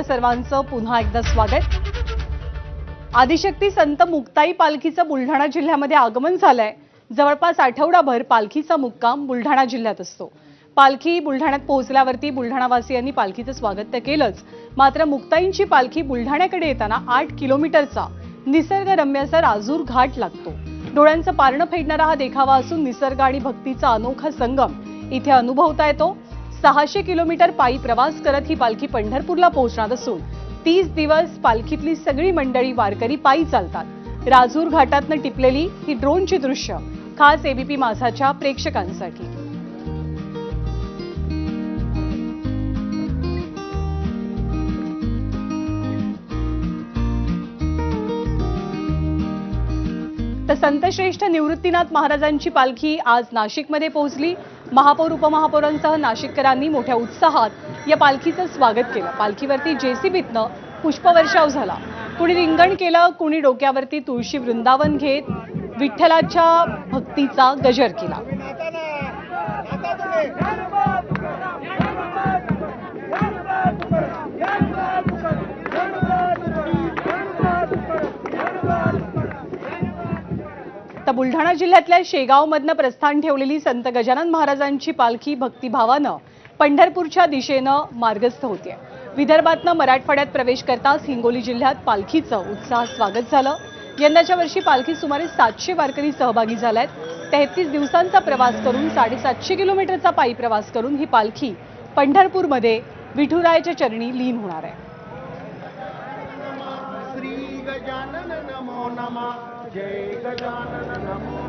सर्वांचं पुन्हा एकदा स्वागत। आदिशक्ती संत मुक्ताई पालखीचं बुलढाणा जिल्ह्यामध्ये आगमन झालंय। जवळपास आठवडाभर पालखीचा मुक्काम बुलढाणा जिल्ह्यात असतो। पालखी बुलढाण्यात पोहोचल्यावरती बुलढाणावासियांनी पालखीचं स्वागत तर केलंच, मात्र मुक्ताईंची पालखी बुलढाण्याकडे येताना 8 किलोमीटरचा निसर्गरम्य असा राजूर घाट लागतो। डोळ्यांचं पारणं फेडणारा हा देखावा असून निसर्ग आणि भक्तीचा अनोखा संगम इथे अनुभवता येतो। 600 किलोमीटर पायी प्रवास करत ही पालखी पंढरपूरला पोहोचणार असून 30 दिवस पालखीतली सगळी मंडळी वारकरी पायी चालतात। राजूर घाटातनं टिपलेली ही ड्रोनची दृश्य खास एबीपी माझाच्या प्रेक्षकांसाठी। तर संतश्रेष्ठ निवृत्तीनाथ महाराजांची पालखी आज नाशिकमध्ये पोहोचली। महापौर उपमहापौरांसह नाशिककरांनी मोठ्या उत्साहात या पालखीचं स्वागत केलं। पालखीवरती जेसीबीतनं पुष्पवर्षाव झाला। कुणी रिंगण केलं, कुणी डोक्यावरती तुळशी वृंदावन घेत विठ्ठलाच्या भक्तीचा गजर केला। तर बुलढाणा जिल्ह्यातल्या शेगावमधनं प्रस्थान ठेवलेली संत गजानन महाराजांची पालखी भक्तिभावानं पंढरपूरच्या दिशेनं मार्गस्थ होते। विदर्भातनं मराठवाड्यात प्रवेश करताच हिंगोली जिल्ह्यात पालखीचं उत्साहात स्वागत झालं। यंदाच्या वर्षी पालखीत सुमारे 700 वारकरी सहभागी झालेत। 33 दिवसांचा प्रवास करून 750 किलोमीटरचा पायी प्रवास करून ही पालखी पंढरपूरमध्ये विठुरायाच्या चरणी लीन होणार आहे। श्री गजानन नमो नमः, जय गजानन नमो